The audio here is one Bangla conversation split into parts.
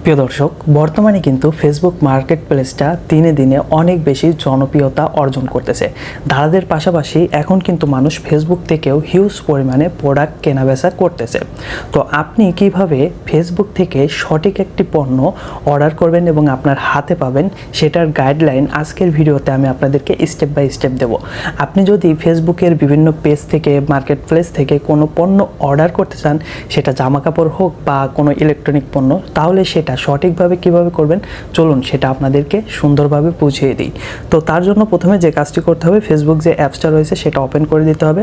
প্রিয় দর্শক, বর্তমানে কিন্তু ফেসবুক মার্কেট প্লেসটা দিনে দিনে অনেক বেশি জনপ্রিয়তা অর্জন করতেছে। দালালদের পাশাপাশি এখন কিন্তু মানুষ ফেসবুক থেকেও হিউজ পরিমাণে প্রোডাক্ট কেনাবেচা করতেছে। তো আপনি কিভাবে ফেসবুক থেকে সঠিক একটি পণ্য অর্ডার করবেন এবং আপনার হাতে পাবেন সেটার গাইডলাইন আজকের ভিডিওতে আমি আপনাদেরকে স্টেপ বাই স্টেপ দেব। আপনি যদি ফেসবুকের বিভিন্ন পেজ থেকে মার্কেট প্লেস থেকে কোনো পণ্য অর্ডার করতে চান, সেটা জামা কাপড় হোক বা কোনো ইলেকট্রনিক পণ্য, তাহলে সেটা সঠিকভাবে কিভাবে করবেন চলুন সেটা আপনাদেরকে সুন্দরভাবে বুঝিয়ে দিই। তো তার জন্য প্রথমে যে কাজটি করতে হবে, ফেসবুক যে অ্যাপসটা রয়েছে সেটা ওপেন করে দিতে হবে।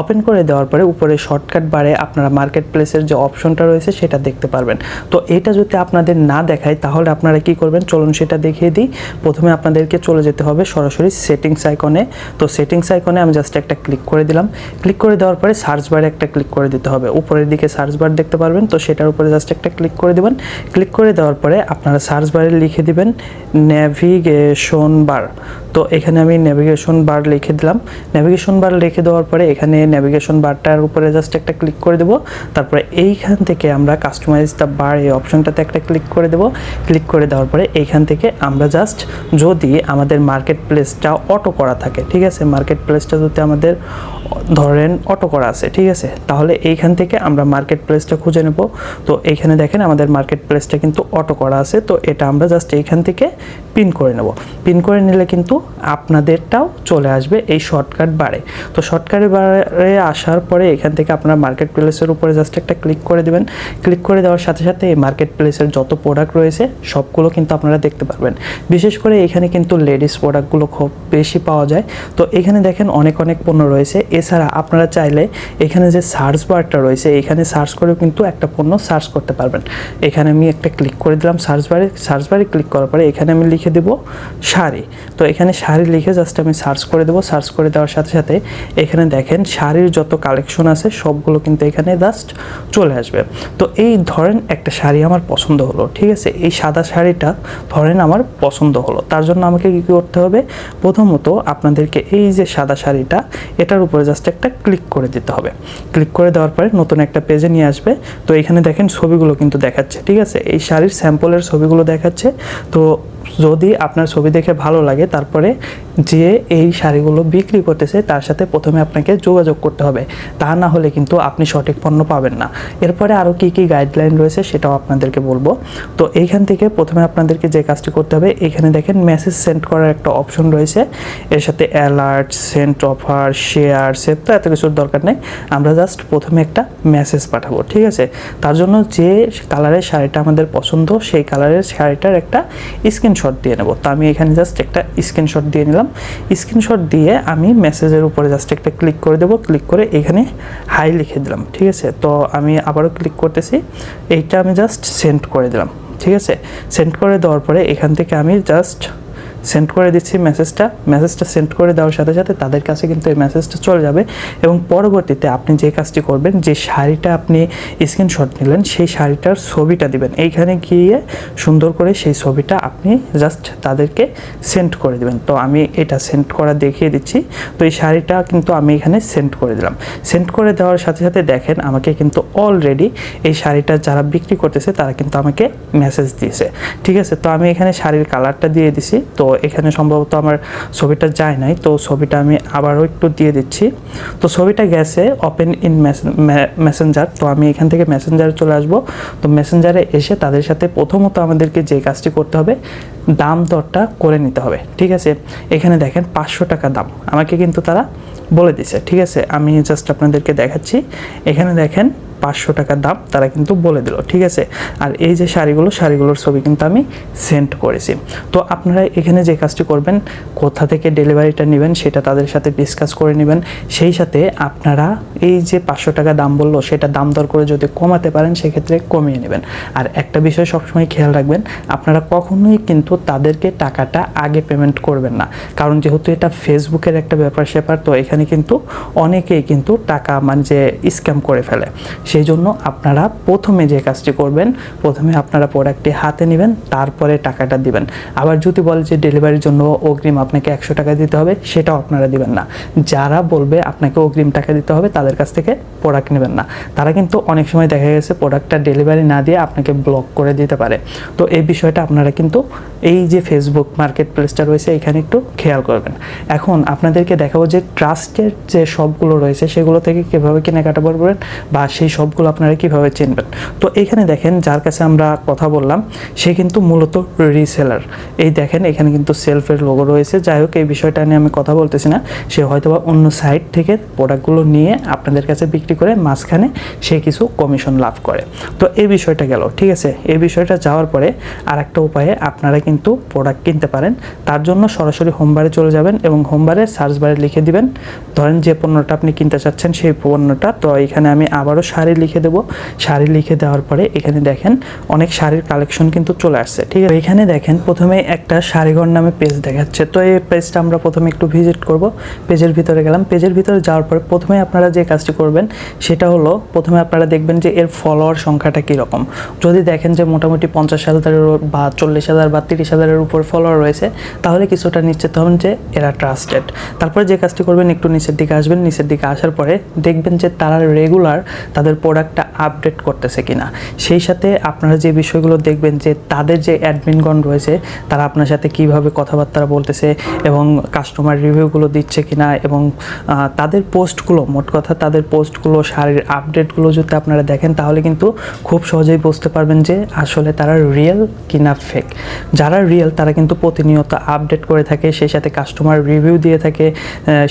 ওপেন করে দেওয়ার পরে উপরে শর্টকাট বারে আপনারা মার্কেট প্লেসের যে অপশনটা রয়েছে সেটা দেখতে পারবেন। তো এটা যদি আপনাদের না দেখায় তাহলে আপনারা কি করবেন চলুন সেটা দেখিয়ে দিই। প্রথমে আপনাদেরকে চলে যেতে হবে সরাসরি সেটিংস আইকনে। তো সেটিংস আইকনে আমি জাস্ট একটা ক্লিক করে দিলাম। ক্লিক করে দেওয়ার পরে সার্চ বারে একটা ক্লিক করে দিতে হবে। উপরের দিকে সার্চ বার দেখতে পারবেন, তো সেটার উপরে জাস্ট একটা ক্লিক করে দেবেন। ক্লিক করে দেওয়ার পরে আপনারা সার্চ বারে লিখে দিবেন নেভিগেশন বার। তো এখানে আমি নেভিগেশন বার লিখে দিলাম। নেভিগেশন বার লিখে দেওয়ার পরে এখানে নেভিগেশন বারটার উপরে জাস্ট একটা ক্লিক করে দেবো। তারপরে এইখান থেকে আমরা কাস্টমাইজ দ্য বার এই অপশনটাতে একটা ক্লিক করে দেবো। ক্লিক করে দেওয়ার পরে এইখান থেকে আমরা জাস্ট যদি আমাদের মার্কেট প্লেসটা অটো করা থাকে, ঠিক আছে, মার্কেট প্লেসটা যদি আমাদের ধরেন অটো করা আছে, ঠিক আছে, তাহলে এইখান থেকে আমরা মার্কেট প্লেসটা খুঁজে নেব। তো এইখানে দেখেন আমাদের মার্কেট প্লেসটা কিন্তু অটো করা আছে। তো এটা আমরা জাস্ট এইখান থেকে পিন করে নেব। পিন করে নিলে কিন্তু আপনাদেরটাও চলে আসবে এই শর্টকাট বারে। তো শর্টকাট বারে আসার পরে এখান থেকে আপনারা মার্কেট প্লেসের উপরে জাস্ট একটা ক্লিক করে দেবেন। ক্লিক করে দেওয়ার সাথে সাথে এই মার্কেট প্লেসের যত প্রোডাক্ট রয়েছে সবগুলো কিন্তু আপনারা দেখতে পারবেন। বিশেষ করে এখানে কিন্তু লেডিস প্রোডাক্টগুলো খুব বেশি পাওয়া যায়। তো এখানে দেখেন অনেক পণ্য রয়েছে। এছাড়া আপনারা চাইলে এখানে যে সার্চ বারটা রয়েছে এখানে সার্চ করেও কিন্তু একটা পণ্য সার্চ করতে পারবেন। এখানে আমি একটা ক্লিক করে দিলাম সার্চ বারে ক্লিক করার পরে এখানে আমি লিখে দেব শাড়ি। তো এখানে শাড়ি লিখে জাস্ট আমি সার্চ করে দেবো। সার্চ করে দেওয়ার সাথে সাথে এখানে দেখেন শাড়ির যত কালেকশন আছে সবগুলো কিন্তু এখানে জাস্ট চলে আসবে। তো এই ধরেন একটা শাড়ি আমার পছন্দ হলো, ঠিক আছে, এই সাদা শাড়িটা ধরেন আমার পছন্দ হলো। তার জন্য আমাকে কী করতে হবে, প্রথমত আপনাদেরকে এই যে সাদা শাড়িটা এটার উপরে জাস্ট একটা ক্লিক করে দিতে হবে। ক্লিক করে দেওয়ার পরে নতুন একটা পেজে নিয়ে আসবে। তো এখানে দেখেন ছবিগুলো কিন্তু দেখাচ্ছে, ঠিক আছে, এই শাড়ির স্যাম্পলের ছবিগুলো দেখাচ্ছে। তো যদি আপনার ছবি দেখে ভালো লাগে তারপরে যে এই শাড়িগুলো বিক্রি করতেছে তার সাথে প্রথমে আপনাকে যোগাযোগ করতে হবে, তা না হলে কিন্তু আপনি সঠিক পণ্য পাবেন না। এরপরে আরও কী কী গাইডলাইন রয়েছে সেটাও আপনাদেরকে বলবো। তো এইখান থেকে প্রথমে আপনাদেরকে যে কাজটি করতে হবে, এখানে দেখেন মেসেজ সেন্ড করার একটা অপশন রয়েছে, এর সাথে alert, send offer, share, save, তো এত কিছুর দরকার নেই। আমরা জাস্ট প্রথমে একটা মেসেজ পাঠাবো, ঠিক আছে। তার জন্য যে কালারের শাড়িটা আমাদের পছন্দ সেই কালারের শাড়িটার একটা স্ক্রিনশট দিয়ে নেব। তো আমি এখানে জাস্ট একটা স্ক্রিনশট দিয়ে নিলাম। স্ক্রিনশট দিয়ে আমি মেসেজের উপরে জাস্ট একটা ক্লিক করে দেবো। ক্লিক করে এখানে হাই লিখে দিলাম, ঠিক আছে। তো আমি আবারও ক্লিক করতেছি, এইটা আমি জাস্ট সেন্ড করে দিলাম, ঠিক আছে। সেন্ড করে দেওয়ার পরে এখান থেকে আমি জাস্ট সেন্ড করে দিচ্ছি মেসেজটা সেন্ড করে দেওয়ার সাথে সাথে তাদের কাছে কিন্তু এই মেসেজটা চলে যাবে। এবং পরবর্তীতে আপনি যে কাজটি করবেন, যে শাড়িটা আপনি স্ক্রিনশট নিলেন সেই শাড়িটার ছবিটা দিবেন। এইখানে গিয়ে সুন্দর করে সেই ছবিটা আপনি জাস্ট তাদেরকে সেন্ড করে দিবেন। তো আমি এটা সেন্ড করা দেখিয়ে দিচ্ছি। তো এই শাড়িটা কিন্তু আমি এখানে সেন্ড করে দিলাম। সেন্ড করে দেওয়ার সাথে সাথে দেখেন আমাকে কিন্তু অলরেডি এই শাড়িটা যারা বিক্রি করতেছে তারা কিন্তু আমাকে মেসেজ দিয়েছে, ঠিক আছে। তো আমি এখানে শাড়ির কালারটা দিয়ে দিছি। তো এখানে সম্ভবত আমার ছবিটা যায় নাই, তো ছবিটা আমি আবারও একটু দিয়ে দিচ্ছি। তো ছবিটা গেছে ওপেন ইন মেসেঞ্জার। তো আমি এখান থেকে মেসেঞ্জারে চলে আসব। তো মেসেঞ্জারে এসে তাদের সাথে প্রথমত আমাদেরকে যে কাজটি করতে হবে, দাম দরটা করে নিতে হবে, ঠিক আছে। এখানে দেখেন 500 টাকা দাম আমাকে কিন্তু তারা বলে দিছে, ঠিক আছে। আমি জাস্ট আপনাদেরকে দেখাচ্ছি, এখানে দেখেন 500 টাকার দাম তারা কিন্তু বলে দিল, ঠিক আছে। আর এই যে শাড়িগুলোর ছবি কিন্তু আমি সেন্ড করেছি। তো আপনারা এখানে যে কাজটি করবেন, কোথা থেকে ডেলিভারিটা নেবেন সেটা তাদের সাথে ডিসকাস করে নেবেন। সেই সাথে আপনারা এই যে 500 টাকা দাম বললো সেটা দাম দর করে যদি কমাতে পারেন সেক্ষেত্রে কমিয়ে নেবেন। আর একটা বিষয় সবসময় খেয়াল রাখবেন, আপনারা কখনোই কিন্তু তাদেরকে টাকাটা আগে পেমেন্ট করবেন না, কারণ যেহেতু এটা ফেসবুকের একটা ব্যাপার স্যাপার, তো এখানে কিন্তু অনেকেই কিন্তু টাকা মানে যে স্ক্যাম করে ফেলে। সেই জন্য আপনারা প্রথমে যে কাজটি করবেন, প্রথমে আপনারা প্রোডাক্টটি হাতে নেবেন, তারপরে টাকাটা দিবেন। আবার যদি বলে যে ডেলিভারির জন্য অগ্রিম আপনাকে 100 টাকা দিতে হবে, সেটাও আপনারা দিবেন না। যারা বলবে আপনাকে অগ্রিম টাকা দিতে হবে তাদের কাছ থেকে প্রোডাক্ট নেবেন না। তারা কিন্তু অনেক সময় দেখা গেছে প্রোডাক্টটা ডেলিভারি না দিয়ে আপনাকে ব্লক করে দিতে পারে। তো এই বিষয়টা আপনারা কিন্তু এই যে ফেসবুক মার্কেট প্লেসটা রয়েছে এখানে একটু খেয়াল করবেন। এখন আপনাদেরকে দেখাবো যে ট্রাস্টের যে শপগুলো রয়েছে সেগুলো থেকে কীভাবে কেনাকাটা করবেন বা সেই শপগুলো আপনারা কীভাবে চিনবেন। তো এখানে দেখেন যার কাছে আমরা কথা বললাম সে কিন্তু মূলত রিসেলার। এই দেখেন এখানে কিন্তু সেলফের লোগো রয়েছে। যাই হোক, এই বিষয়টা নিয়ে আমি কথা বলতেছি না। সে হয়তোবা অন্য সাইট থেকে প্রোডাক্টগুলো নিয়ে আপনাদের কাছে বিক্রি করে মাঝখানে সে কিছু কমিশন লাভ করে। তো এই বিষয়টা গেল, ঠিক আছে। এই বিষয়টা যাওয়ার পরে আর একটা উপায়ে আপনারা কিন্তু প্রোডাক্ট কিনতে পারেন। তার জন্য সরাসরি হোমবারে চলে যাবেন এবং হোমবারে সার্চ বারে লিখে দিবেন ধরেন যে পণ্যটা আপনি কিনতে চাচ্ছেন সেই পণ্যটা। তো এখানে আমি আবারও শাড়ি লিখে দেবো। শাড়ি লিখে দেওয়ার পরে এখানে দেখেন অনেক শাড়ির কালেকশন কিন্তু চলে আসছে, ঠিক আছে। এখানে দেখেন প্রথমে একটা শাড়িঘর নামে পেজ দেখাচ্ছে। তো এই পেজটা আমরা প্রথমে একটু ভিজিট করব। পেজের ভিতরে গেলাম। পেজের ভিতরে যাওয়ার পরে প্রথমে আপনারা যে কাজটি করবেন সেটা হলো প্রথমে আপনারা দেখবেন যে এর ফলোয়ার সংখ্যাটা কীরকম। যদি দেখেন যে মোটামুটি 50,000 বা 40,000 বা 30,000-এর উপর ফলোয়ার রয়েছে তাহলে কিছুটা নিশ্চিত হবেন যে এরা ট্রাস্টেড। তারপরে যে কাজটি করবেন একটু নিচের দিকে আসবেন। নিচের দিকে আসার পরে দেখবেন যে তারা রেগুলার তাদের প্রোডাক্টটা আপডেট করতেছে কিনা। সেই সাথে আপনারা যে বিষয়গুলো দেখবেন যে তাদের যে অ্যাডমিনগণ রয়েছে তারা আপনার সাথে কিভাবে কথাবার্তা বলতেছে এবং কাস্টমার রিভিউগুলো দিচ্ছে কিনা এবং তাদের পোস্টগুলো, মোট কথা তাদের পোস্টগুলো, শাড়ির আপডেটগুলো যদি আপনারা দেখেন তাহলে কিন্তু খুব সহজেই বুঝতে পারবেন যে আসলে তারা রিয়েল কিনা ফেক। যারা রিয়েল তারা কিন্তু প্রতিনিয়ত আপডেট করে থাকে, সেই সাথে কাস্টমার রিভিউ দিয়ে থাকে,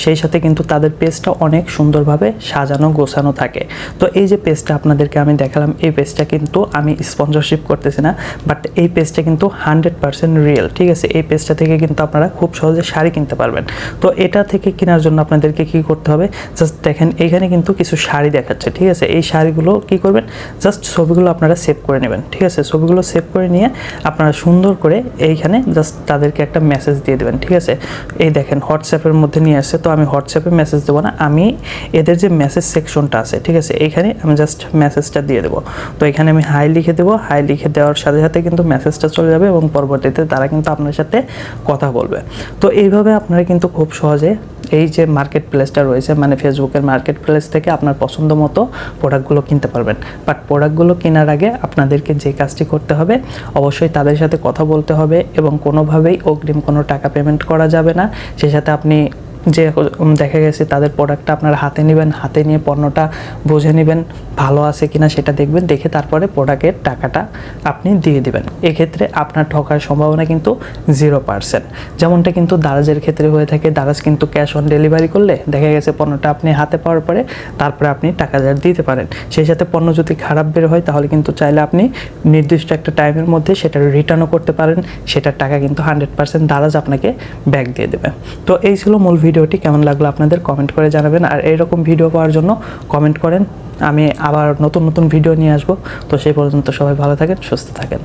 সেই সাথে কিন্তু তাদের পেজটা অনেক সুন্দরভাবে সাজানো গোছানো থাকে। তো এই যে পেজটা আপনাদেরকে আমি দেখালাম, এই পেজটা কিন্তু আমি স্পন্সরশিপ করতেছি না, বাট এই পেজটা কিন্তু 100% রিয়েল, ঠিক আছে। এই পেজটা থেকে কিন্তু আপনারা খুব সহজে শাড়ি কিনতে পারবেন। তো এটা থেকে কেনার জন্য আপনাদেরকে কি করতে হবে, জাস্ট দেখেন এখানে কিন্তু কিছু শাড়ি দেখাচ্ছে, ঠিক আছে। এই শাড়িগুলো কি করবেন, জাস্ট ছবিগুলো আপনারা সেভ করে নেবেন, ঠিক আছে। ছবিগুলো সেভ করে নিয়ে আপনারা সুন্দর করে এইখানে জাস্ট তাদেরকে একটা মেসেজ দিয়ে দেবেন, ঠিক আছে। এই দেখেন হোয়াটসঅ্যাপের মধ্যে নিয়ে আসছে। তো আমি হোয়াটসঅ্যাপে মেসেজ দেবো না, আমি এদের যে মেসেজ সেকশনটা আছে, ঠিক আছে, এইখানে আমি জাস্ট মেসেজটা দিয়ে দেবো। তো এখানে আমি হাই লিখে দেবো। হাই লিখে দেওয়ার সাথে সাথে কিন্তু মেসেজটা চলে যাবে এবং পরবর্তীতে তারা কিন্তু আপনার সাথে কথা বলবে। তো এইভাবে আপনারা কিন্তু খুব সহজে এই যে মার্কেট প্লেসটা রয়েছে মানে ফেসবুকের মার্কেট প্লেস থেকে আপনার পছন্দ মতো প্রোডাক্টগুলো কিনতে পারবেন। বাট প্রোডাক্টগুলো কেনার আগে আপনাদেরকে যে কাজটি করতে হবে অবশ্যই তাদের সাথে কথা বলতে হবে এবং কোনোভাবেই অগ্রিম কোনো টাকা পেমেন্ট করা যাবে না। সেই সাথে আপনি যে দেখা গেছে তাদের প্রোডাক্টটা আপনারা হাতে নেবেন, হাতে নিয়ে পণ্যটা বুঝে নেবেন ভালো আছে কিনা সেটা দেখবেন, দেখে তারপরে প্রোডাক্টের টাকাটা আপনি দিয়ে দেবেন। এক্ষেত্রে আপনার ঠকার সম্ভাবনা কিন্তু 0%, যেমনটা কিন্তু দারাজের ক্ষেত্রে হয়ে থাকে। দারাজ কিন্তু ক্যাশ অন ডেলিভারি করলে দেখা গেছে পণ্যটা আপনি হাতে পাওয়ার পরে তারপরে আপনি টাকা দিতে পারেন। সেই সাথে পণ্য যদি খারাপ বের হয় তাহলে কিন্তু চাইলে আপনি নির্দিষ্ট একটা টাইমের মধ্যে সেটা রিটার্নও করতে পারেন। সেটার টাকা কিন্তু 100% দারাজ আপনাকে ব্যাক দিয়ে দেবে। তো এই ছিল মূল ভিডিওটি। কেমন লাগলো আপনাদের কমেন্ট করে জানাবেন। আর এইরকম ভিডিও পাওয়ার জন্য কমেন্ট করেন, আমি আবার নতুন নতুন ভিডিও নিয়ে আসবো। তো সেই পর্যন্ত সবাই ভালো থাকেন, সুস্থ থাকেন।